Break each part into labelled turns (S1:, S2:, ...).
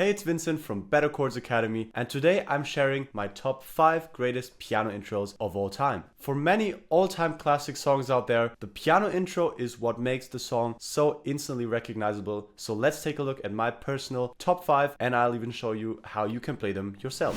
S1: Hey, it's Vincent from Better Chords Academy, and today I'm sharing my top 5 greatest piano intros of all time. For many all-time classic songs out there, the piano intro is what makes the song so instantly recognizable. So let's take a look at my personal top 5, and I'll even show you how you can play them yourself.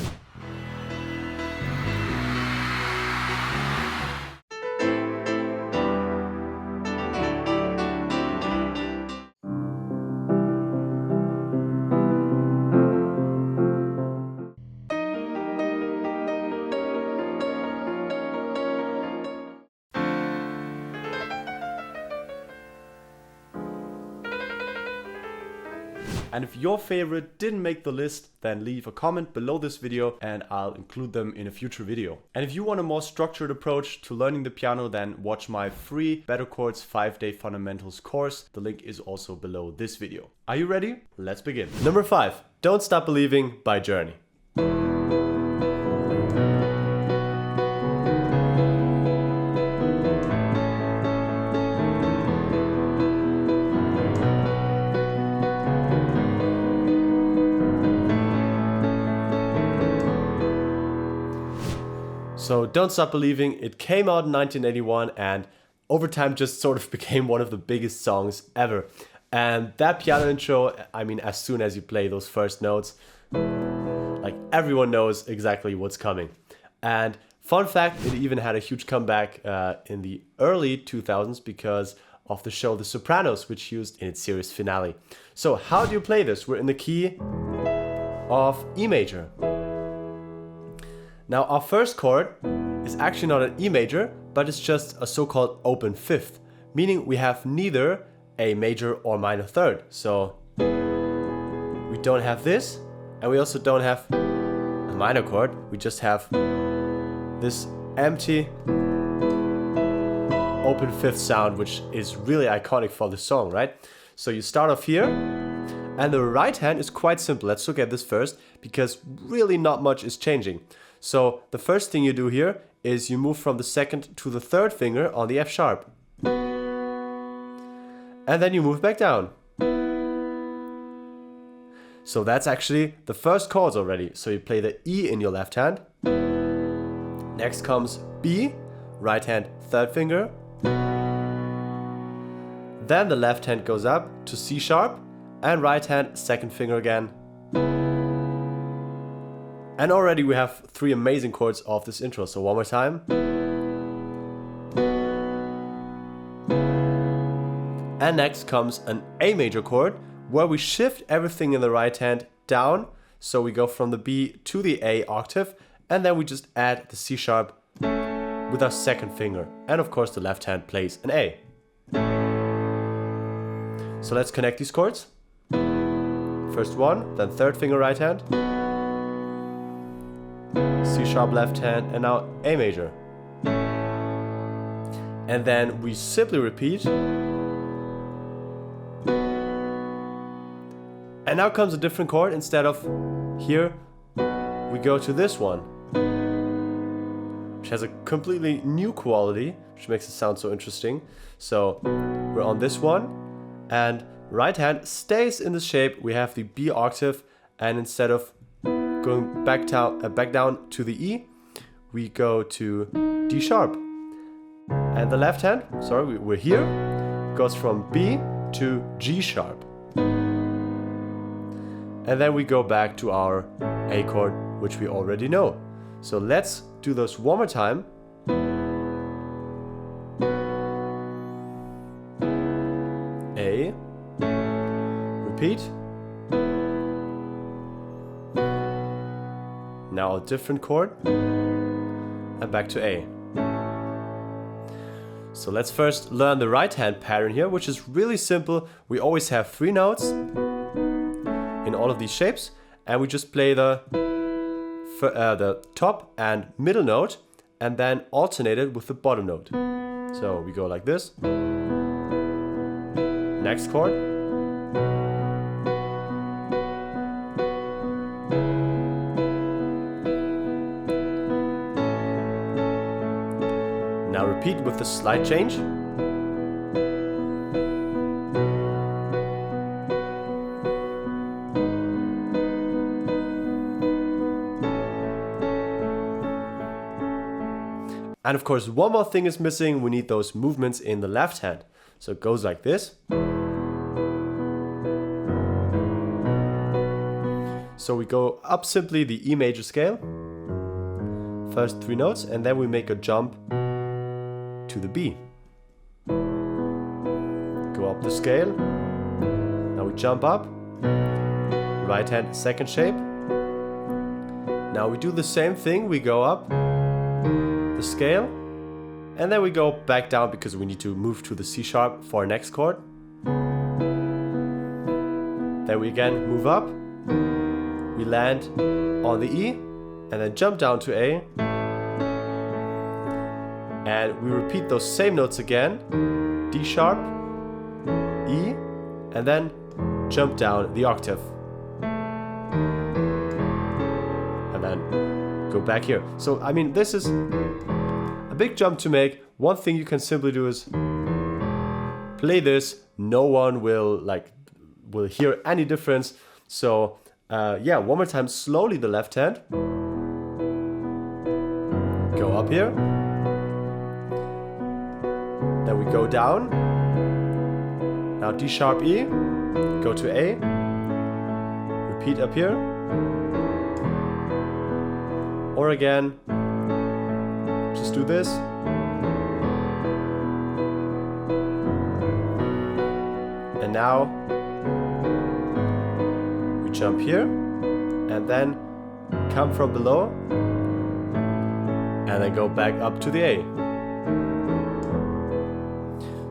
S1: And if your favorite didn't make the list, then leave a comment below this video and I'll include them in a future video. And if you want a more structured approach to learning the piano, then watch my free Better Chords 5-day fundamentals course. The link is also below this video. Are you ready? Let's begin. Number 5, Don't Stop Believing by Journey. So Don't Stop Believing, it came out in 1981 and over time just sort of became one of the biggest songs ever. And that piano intro, I mean, as soon as you play those first notes, like everyone knows exactly what's coming. And fun fact, it even had a huge comeback in the early 2000s because of the show The Sopranos, which used in its series finale. So how do you play this? We're in the key of E major. Now our first chord is actually not an E major, but it's just a so-called open fifth, meaning we have neither a major or minor third. So we don't have this, and we also don't have a minor chord. We just have this empty open fifth sound, which is really iconic for the song, right? So you start off here, and the right hand is quite simple. Let's look at this first, because really not much is changing. So the first thing you do here is you move from the second to the third finger on the F sharp. And then you move back down. So that's actually the first chords already. So you play the E in your left hand. Next comes B, right hand, third finger. Then the left hand goes up to C sharp and right hand, second finger again. And already we have 3 amazing chords of this intro. So one more time. And next comes an A major chord where we shift everything in the right hand down. So we go from the B to the A octave and then we just add the C sharp with our second finger. And of course the left hand plays an A. So let's connect these chords. First one, then third finger right hand. C sharp left hand, and now A major. And then we simply repeat. And now comes a different chord. Instead of here, we go to this one, which has a completely new quality, which makes it sound so interesting. So we're on this one, and right hand stays in the shape. We have the B octave, and instead of going back down to the E, we go to D sharp. And the left hand, sorry, we're here, goes from B to G sharp. And then we go back to our A chord, which we already know. So let's do this one more time. A, repeat. Now a different chord, and back to A. So let's first learn the right hand pattern here, which is really simple. We always have 3 notes in all of these shapes, and we just play the top and middle note, and then alternate it with the bottom note. So we go like this. Next chord. Now repeat with the slight change. And of course, one more thing is missing. We need those movements in the left hand. So it goes like this. So we go up simply the E major scale, first 3 notes, and then we make a jump to the B. Go up the scale. Now we jump up, right hand second shape. Now we do the same thing, we go up the scale, and then we go back down because we need to move to the C sharp for our next chord. Then we again move up, we land on the E, and then jump down to A. And we repeat those same notes again, D sharp, E, and then jump down the octave. And then go back here. So, I mean, this is a big jump to make. One thing you can simply do is play this. No one will hear any difference. So, yeah, one more time, slowly the left hand. Go up here. Then we go down. Now D sharp E, go to A, repeat up here. Or again, just do this. And now we jump here and then come from below and then go back up to the A.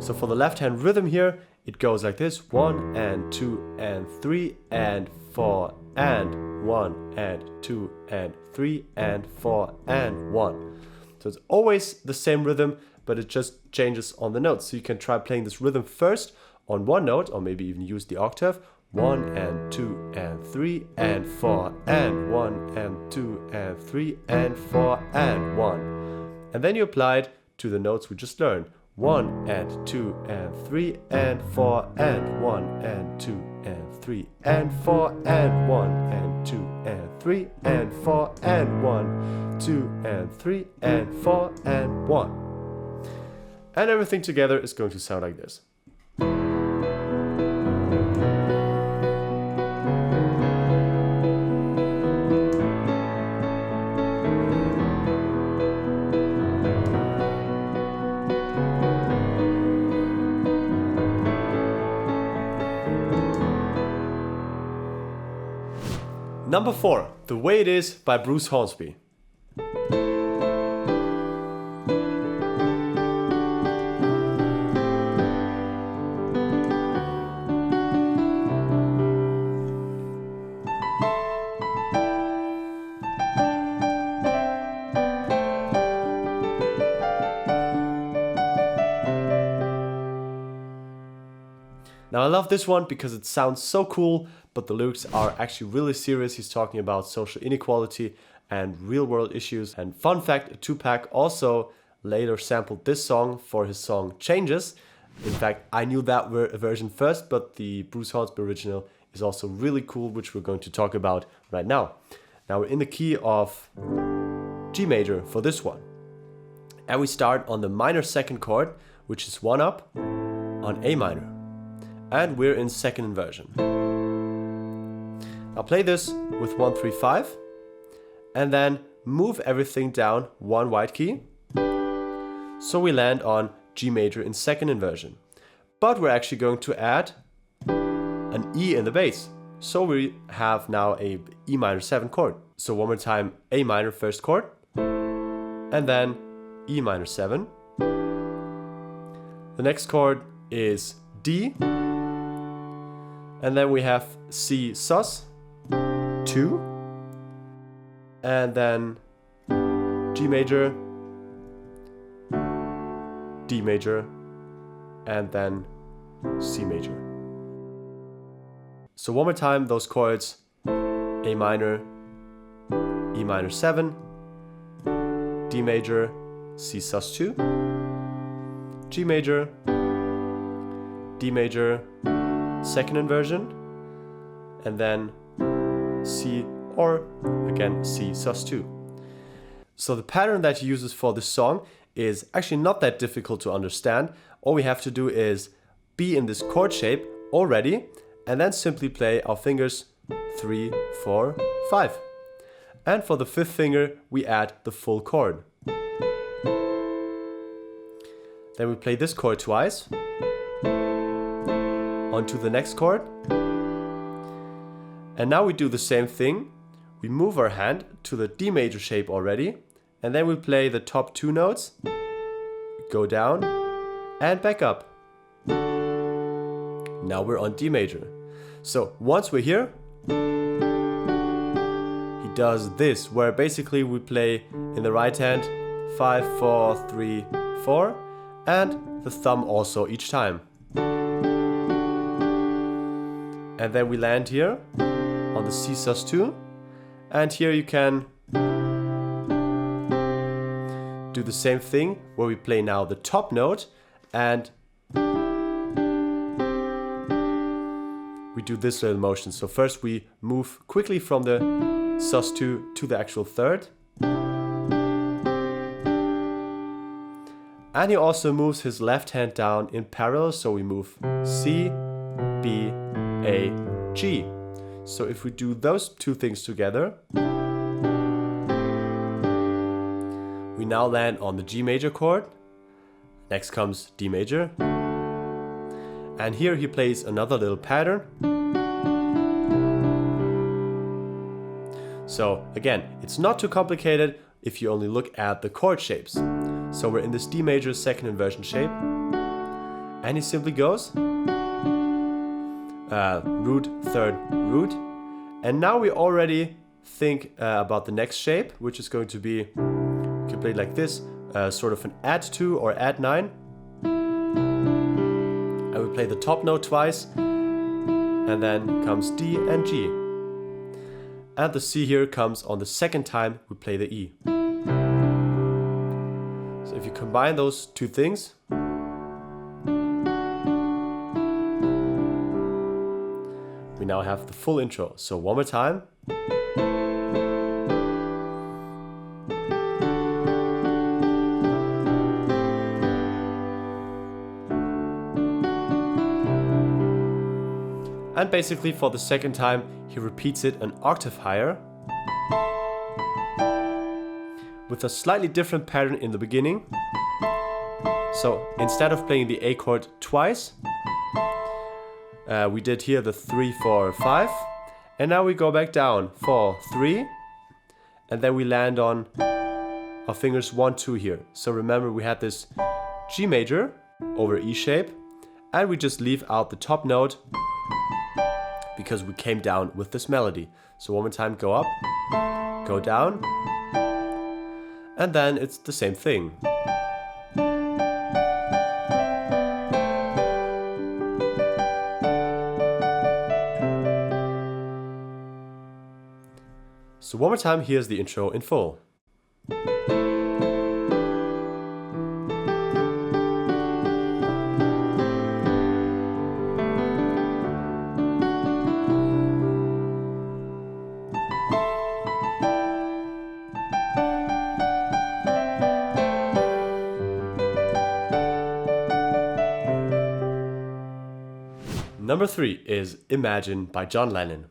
S1: So for the left hand rhythm here, it goes like this: 1 and 2 and 3 and 4 and 1 and 2 and 3 and 4 and 1. So it's always the same rhythm, but it just changes on the notes. So you can try playing this rhythm first on one note, or maybe even use the octave. 1 and 2 and 3 and 4 and 1 and 2 and 3 and 4 and 1. And then you apply it to the notes we just learned. 1 and 2 and 3 and 4 and 1 and 2 and 3 and 4 and 1 and 2 and 3 and 4 and 1, 2 and 3 and 4 and 1. And everything together is going to sound like this. Number 4, The Way It Is by Bruce Hornsby. Now I love this one because it sounds so cool, but the lyrics are actually really serious. He's talking about social inequality and real world issues. And fun fact, Tupac also later sampled this song for his song Changes. In fact, I knew that version first, but the Bruce Hornsby original is also really cool, which we're going to talk about right now. Now we're in the key of G major for this one. And we start on the minor second chord, which is 1 up on A minor. And we're in second inversion. I'll play this with 1, 3, 5, and then move everything down 1 wide key. So we land on G major in second inversion. But we're actually going to add an E in the bass. So we have now a E minor 7 chord. So one more time, A minor first chord, and then E minor 7. The next chord is D, and then we have C sus 2, and then G major, D major, and then C major. So one more time, those chords: A minor, E minor 7, D major, C sus 2, G major, D major, second inversion, and then C, or again C sus 2. So the pattern that he uses for this song is actually not that difficult to understand. All we have to do is be in this chord shape already, and then simply play our fingers 3, 4, 5. And for the fifth finger, we add the full chord. Then we play this chord twice, onto the next chord. And now we do the same thing. We move our hand to the D major shape already, and then we play the top 2 notes, go down and back up. Now we're on D major. So once we're here, he does this, where basically we play in the right hand 5, 4, 3, 4, and the thumb also each time. And then we land here on the C sus2, and here you can do the same thing where we play now the top note, and we do this little motion. So first we move quickly from the sus2 to the actual third, and he also moves his left hand down in parallel, so we move C, B, A, G. So if we do those 2 things together, we now land on the G major chord. Next comes D major. And here he plays another little pattern. So again, it's not too complicated if you only look at the chord shapes. So we're in this D major second inversion shape, and he simply goes root, third, root. And now we already think about the next shape, which is going to be, you can play it like this, sort of an add 2 or add 9. And we play the top note twice, and then comes D and G. And the C here comes on the second time we play the E. So if you combine those 2 things, we now have the full intro. So one more time. And basically for the second time, he repeats it an octave higher, with a slightly different pattern in the beginning. So instead of playing the A chord twice, we did here the 3, 4, 5, and now we go back down 4, 3, and then we land on our fingers 1, 2 here. So remember, we had this G major over E shape, and we just leave out the top note because we came down with this melody. So one more time, go up, go down, and then it's the same thing. So one more time, here's the intro in full. Number 3 is Imagine by John Lennon.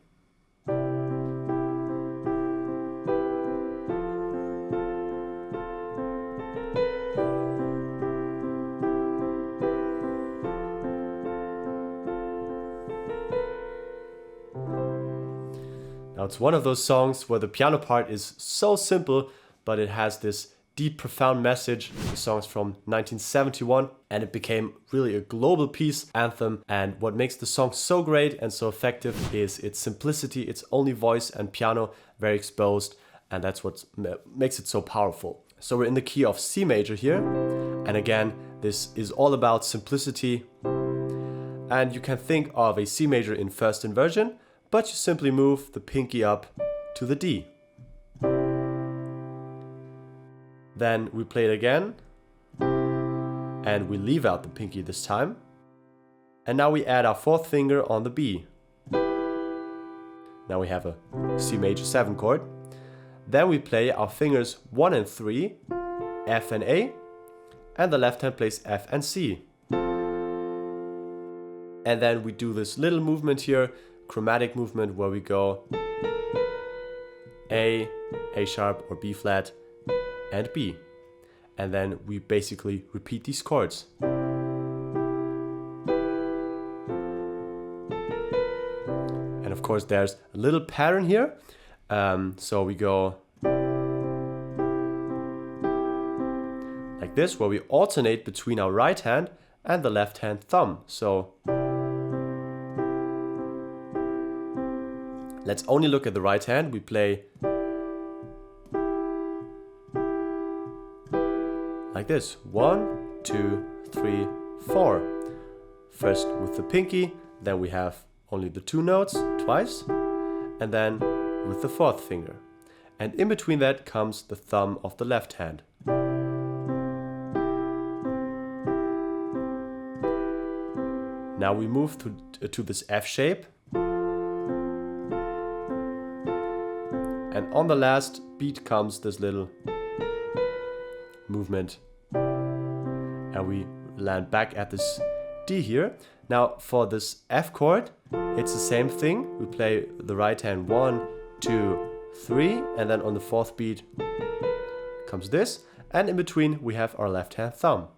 S1: Now it's one of those songs where the piano part is so simple, but it has this deep, profound message. The song's from 1971, and it became really a global peace anthem. And what makes the song so great and so effective is its simplicity. It's only voice and piano, very exposed, and that's what makes it so powerful. So we're in the key of C major here, and again, this is all about simplicity. And you can think of a C major in first inversion, but you simply move the pinky up to the D. Then we play it again, and we leave out the pinky this time. And now we add our fourth finger on the B. Now we have a C major 7 chord. Then we play our fingers 1 and 3, F and A, and the left hand plays F and C. And then we do this little movement here, chromatic movement, where we go A sharp or B flat, and B. And then we basically repeat these chords. And of course there's a little pattern here. So we go like this, where we alternate between our right hand and the left hand thumb. So let's only look at the right hand. We play like this. 1, 2, 3, 4. First with the pinky, then we have only the 2 notes twice, and then with the 4th finger. And in between that comes the thumb of the left hand. Now we move to this F shape. And on the last beat comes this little movement. And we land back at this D here. Now for this F chord, it's the same thing. We play the right hand 1, 2, 3, and then on the 4th beat comes this. And in between we have our left hand thumb.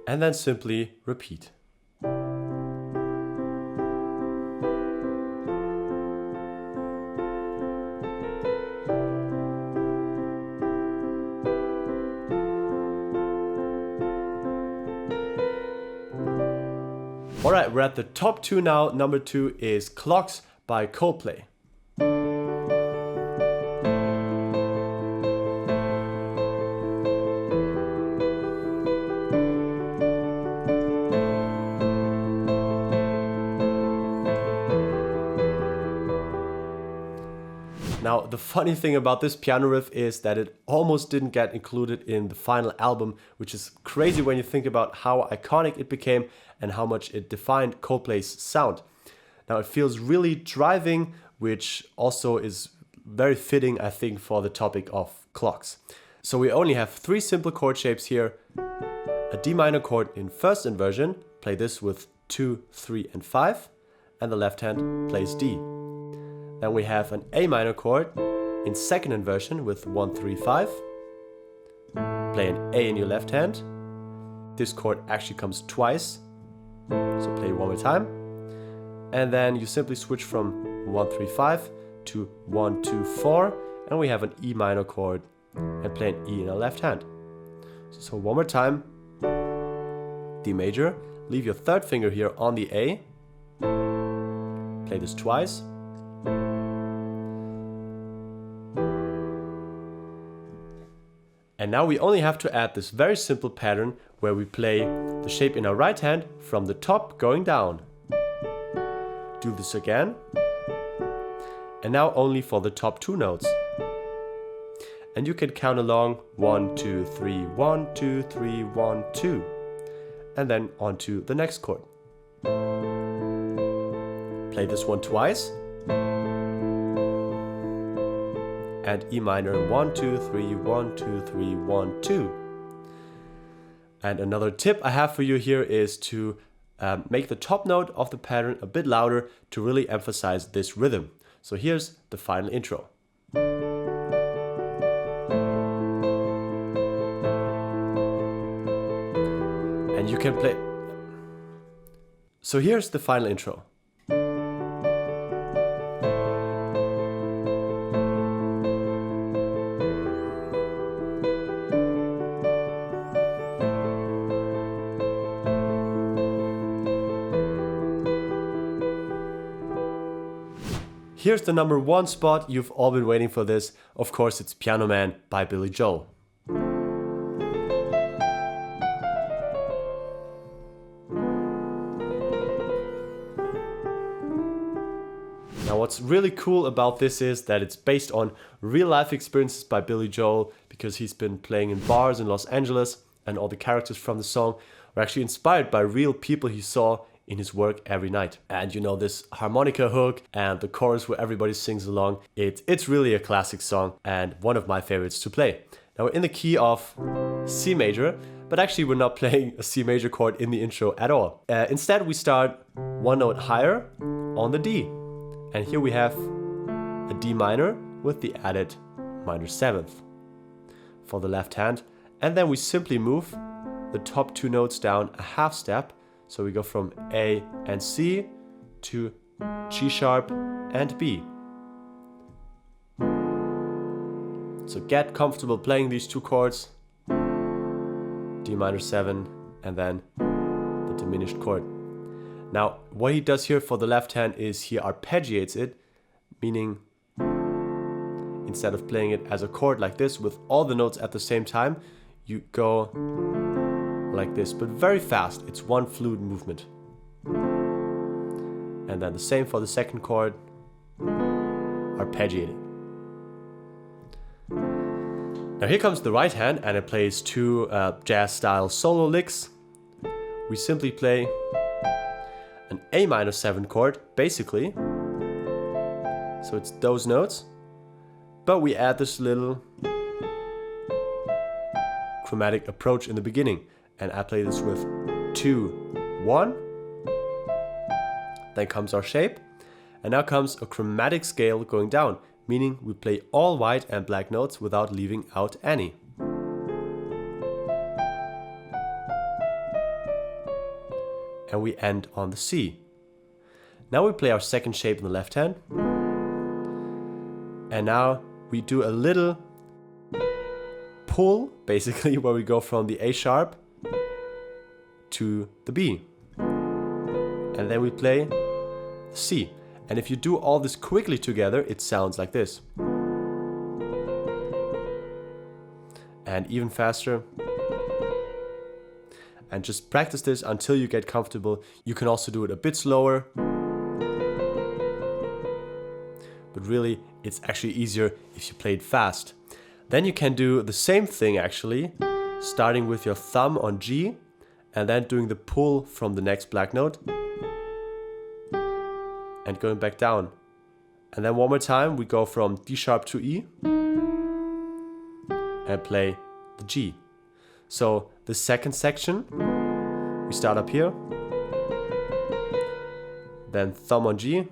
S1: And then simply repeat. Alright, we're at the top 2 now. Number 2 is Clocks by Coldplay. Now, the funny thing about this piano riff is that it almost didn't get included in the final album, which is crazy when you think about how iconic it became and how much it defined Coldplay's sound. Now, it feels really driving, which also is very fitting, I think, for the topic of clocks. So we only have 3 simple chord shapes here. A D minor chord in first inversion, play this with 2, 3, and 5, and the left hand plays D. Then we have an A minor chord in second inversion with 1, 3, 5. Play an A in your left hand. This chord actually comes twice, so play one more time. And then you simply switch from 1, 3, 5 to 1, 2, 4, and we have an E minor chord and play an E in our left hand. So one more time. D major. Leave your 3rd finger here on the A. Play this twice. And now we only have to add this very simple pattern where we play the shape in our right hand from the top going down. Do this again. And now only for the top 2 notes. And you can count along 1, 2, 3, 1, 2, 3, 1, 2. And then on to the next chord. Play this one twice. And E minor 1, 2, 3, 1, 2, 3, 1, 2. And another tip I have for you here is to make the top note of the pattern a bit louder to really emphasize this rhythm. So here's the final intro. And you can play. So here's the final intro. Here's the number 1 spot. You've all been waiting for this. Of course, it's Piano Man by Billy Joel. Now, what's really cool about this is that it's based on real life experiences by Billy Joel, because he's been playing in bars in Los Angeles, and all the characters from the song were actually inspired by real people he saw in his work every night. And you know, this harmonica hook and the chorus where everybody sings along, it's really a classic song and one of my favorites to play. Now we're in the key of C major, but actually we're not playing a C major chord in the intro at all. Instead we start one note higher on the D. And here we have a D minor with the added minor seventh for the left hand. And then we simply move the top two notes down a half step. So we go from A and C to G sharp and B. So get comfortable playing these two chords, D minor 7 and then the diminished chord. Now what he does here for the left hand is he arpeggiates it, meaning instead of playing it as a chord like this with all the notes at the same time, you go like this, but very fast. It's one fluid movement. And then the same for the second chord, arpeggiating. Now here comes the right hand and it plays two jazz style solo licks. We simply play an A minor 7 chord, basically. So it's those notes, but we add this little chromatic approach in the beginning. And I play this with 2, 1. Then comes our shape. And now comes a chromatic scale going down, meaning we play all white and black notes without leaving out any. And we end on the C. Now we play our second shape in the left hand. And now we do a little pull, basically, where we go from the A sharp to the B. And then we play the C. And if you do all this quickly together, it sounds like this. And even faster. And just practice this until you get comfortable. You can also do it a bit slower. But really, it's actually easier if you play it fast. Then you can do the same thing actually, starting with your thumb on G and then doing the pull from the next black note and going back down. And then one more time we go from D sharp to E and play the G. So the second section, we start up here, then thumb on G,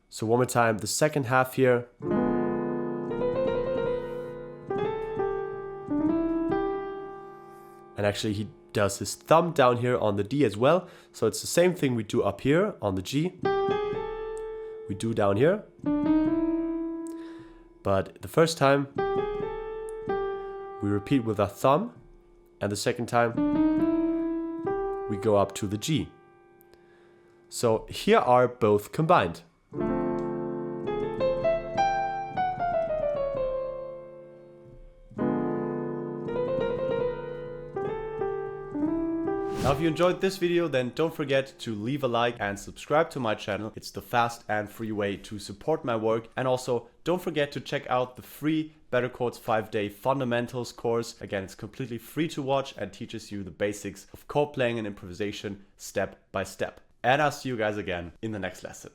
S1: so one more time, the second half here. And actually he does his thumb down here on the D as well. So it's the same thing we do up here on the G. We do down here. But the first time we repeat with our thumb. And the second time we go up to the G. So here are both combined. Now if you enjoyed this video, then don't forget to leave a like and subscribe to my channel. It's the fast and free way to support my work. And also don't forget to check out the free Better Chords 5-day fundamentals course. Again, it's completely free to watch and teaches you the basics of chord playing and improvisation step by step. And I'll see you guys again in the next lesson.